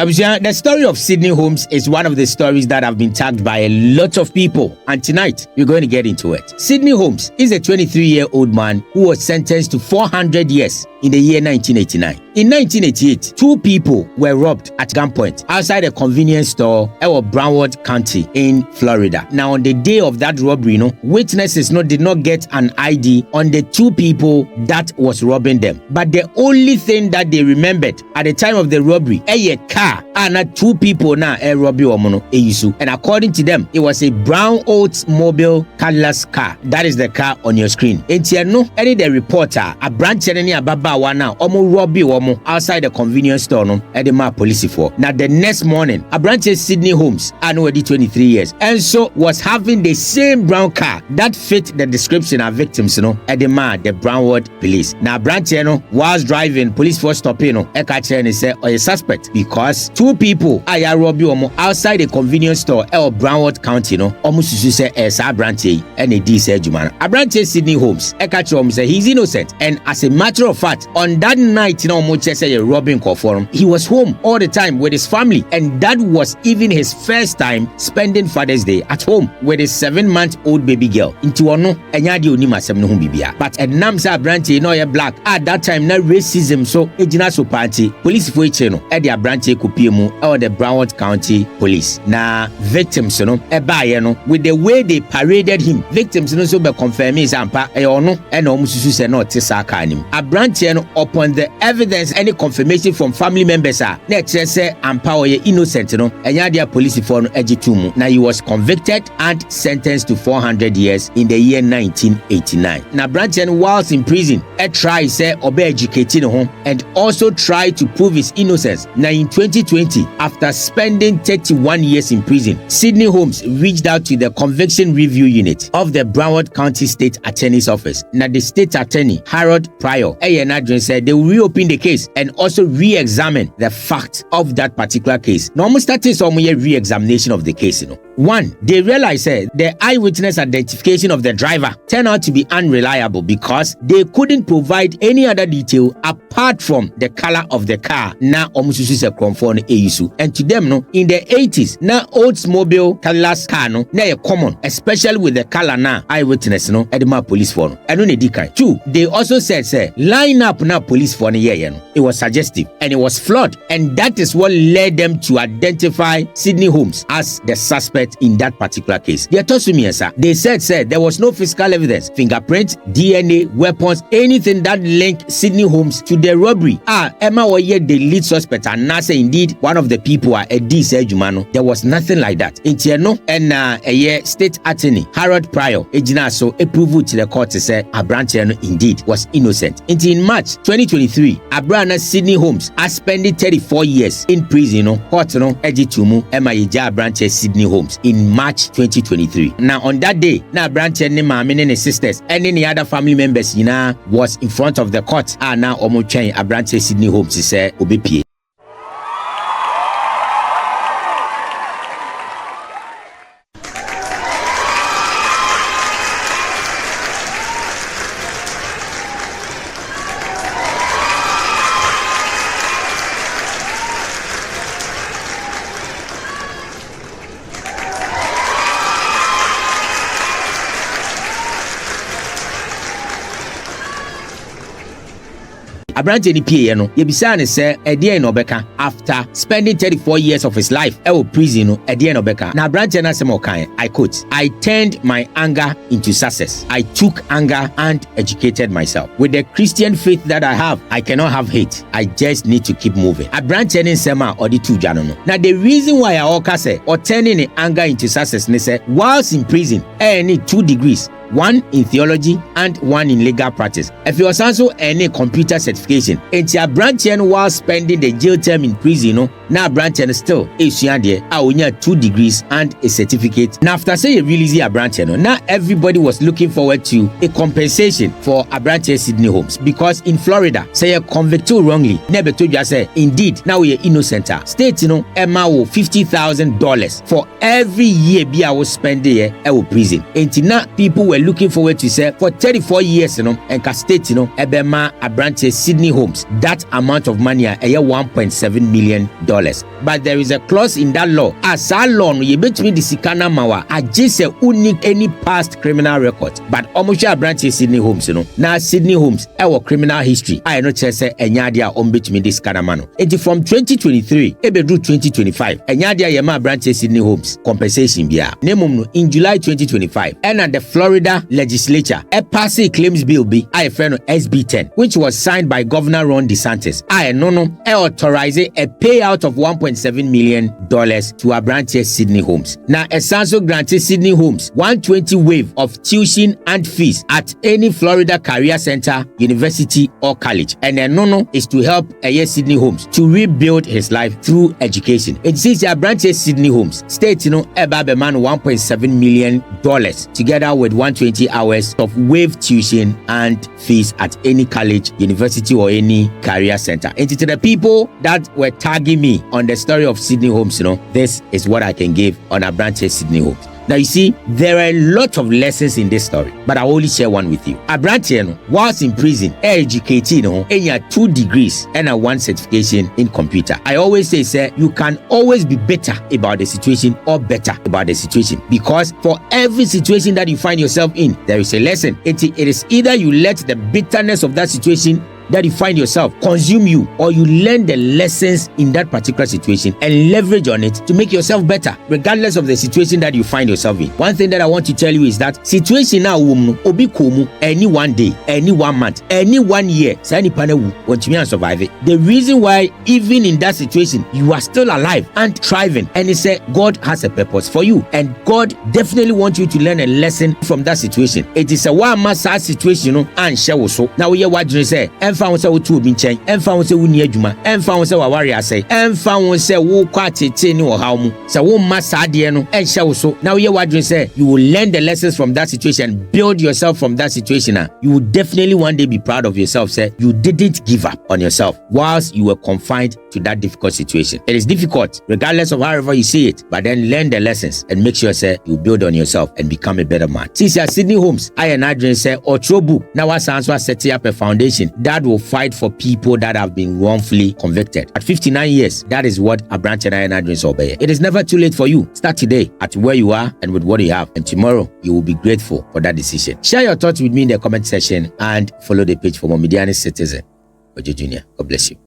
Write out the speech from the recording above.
The story of Sydney Holmes is one of the stories that have been tagged by a lot of people, and tonight we're going to get into it. Sydney Holmes is a 23-year-old man who was sentenced to 400 years in the year 1989. In 1988, two people were robbed at gunpoint outside a convenience store in Broward County in Florida. Now, on the day of that robbery, witnesses did not get an ID on the two people that was robbing them. But the only thing that they remembered at the time of the robbery, a car, and two people now robbery and according to them, it was a brown Oldsmobile Cadillac car. That is the car on your screen. And the reporter, a branch now, robbery outside the convenience store at the police for. Now the next morning, a branch Sydney Holmes, already 23 years, and so was having the same brown car that fit the description of victims, at the Brownwood police. Now branch was driving, police force stopping, and say or a suspect because two people are robbing outside the convenience store at Brownwood County, almost say as a branch and a D said Jumana. A branch Sydney Holmes, say he's innocent, and as a matter of fact, on that night, robbing forum, he was home all the time with his family, and that was even his first time spending Father's Day at home with his 7-month-old baby girl. Into ono enyadi onima sem no ho bibia. But a namsa branch black at that time na racism so ejina so party police for eche no e dia branch kopie mu or the Broward County police. Na victims with the way they paraded him, victims so be confirm is ampa e ono e na omususu se na otisa aka anim. A branch upon the evidence, any confirmation from family members na say ampa oye innocent enyadi police for ejitumu. Now he was convicted and sentenced to 400 years in the year 1989. Now branch whilst in prison tried say obe educating home and also tried to prove his innocence. Now in 2020, after spending 31 years in prison, Sydney Holmes reached out to the conviction review unit of the Broward County State Attorney's Office. Now the state attorney Harold Pryor said they will reopen the case and also re-examine the fact of that particular case. Now almost started some re-examination of the case. One, they realized the eyewitness identification of the driver turned out to be unreliable because they couldn't provide any other detail apart from the color of the car. Now omususu se kromfo no eyisu. And to them in the 80s, now Oldsmobile Cadillac car na common, especially with the color now eyewitness edema police for no ne dikai. Two, they also said line up now police for it was suggestive and it was flawed, and that is what led them to identify Sydney Holmes as the suspect in that particular case. They said there was no physical evidence, fingerprint, DNA, weapons, anything that linked Sydney Holmes to the robbery. Emma Oye, the lead suspect, and Nasa indeed one of the people are a D said Jumano. There was nothing like that. And state attorney Harold Pryor so approved to the court to say Abrantiano indeed was innocent. In March 2023, Abrana Sydney Holmes has spent 34 years in prison. Court Ejitumu Emma Yeja branch Sydney Holmes in March 2023. Now on that day, now branch and his sisters and any other family members was in front of the court. Now Omochen a branch Sydney Holmes is Obepie. Abrante ni pie no yebisa ne se edie no beka after spending 34 years of his life prison no edie no beka na Abrante na sem okan I quote, I turned my anger into success. I took anger and educated myself. With the Christian faith that I have, I cannot have hate. I just need to keep moving. Abrante ni sema odi tu jano no. Now the reason why I oka say or turning anger into success ne say whilst in prison need 2 degrees, one in theology and one in legal practice. If you was also any computer certification, and your branch while spending the jail term in prison, now branch still there 2 degrees and a certificate. Now after say you release a branch, now everybody was looking forward to a compensation for a branch Sydney Holmes because in Florida, say you convicted wrongly. Never told you say indeed now we are innocent. State Emma will $50,000 for every year be I was spending here prison. And now people were looking forward to say for 34 years, and state, ebema abrante Sydney Holmes, that amount of money, $1.7 million. But there is a clause in that law. As a law, you bet me the Sikana Mawa, I just say unique any past criminal record. But almost abrante Sydney Holmes, now Sydney Holmes, our criminal history, I know say enyadia bet me this Kanamano. It is from 2023, ebedru 2025, enyadia yema abrante Sydney Holmes compensation bia. Nemum in July 2025, and at the Florida legislature, a passing claims bill be I friend SB 10, which was signed by Governor Ron DeSantis. I authorize a payout of $1.7 million to abrante Sydney Holmes. Now, a Sanso granted Sydney Holmes 120 waive of tuition and fees at any Florida career center, university, or college. And then is to help Sydney Holmes to rebuild his life through education. It says abrante Sydney Holmes state about man $1.7 million together with 120 hours of waived tuition and fees at any college, university, or any career center. And to the people that were tagging me on the story of Sydney Holmes, this is what I can give on abrante Sydney Holmes. Now you see, there are a lot of lessons in this story, but I will only share one with you. Abrante, whilst in prison, educated, he had 2 degrees and 1 certification in computer. I always say, sir, you can always be better about the situation or better about the situation, because for every situation that you find yourself in, there is a lesson. It is either you let the bitterness of that situation that you find yourself consume you, or you learn the lessons in that particular situation and leverage on it to make yourself better, regardless of the situation that you find yourself in. One thing that I want to tell you is that situation now obi komu any one day, any 1 month, any 1 year, sani panewu want to survive it. The reason why even in that situation you are still alive and thriving, and he said God has a purpose for you, and God definitely wants you to learn a lesson from that situation. It is a one situation and share so. Now we are what you say. Emfa won se wo tu obi nchen, emfa won se wo ni adwuma, emfa won se wa ware ase, emfa won se wo kwa tete ni wo haw mu, se wo ma saade no enhye wo so. Now you wadwen say you will learn the lessons from that situation, build yourself from that situation. You will definitely one day be proud of yourself, say you didn't give up on yourself whilst you were confined to that difficult situation. It is difficult regardless of however you see it, but then learn the lessons and make sure say you build on yourself and become a better man. Since Sydney Holmes, I and Adrian say otro book now was setting up a foundation that will fight for people that have been wrongfully convicted. At 59 years, that is what abrante and Adrian obey. It is never too late for you. Start today at where you are and with what you have, and tomorrow you will be grateful for that decision. Share your thoughts with me in the comment section and follow the page for more Mediani Citizen. Ojo Jr. God bless you.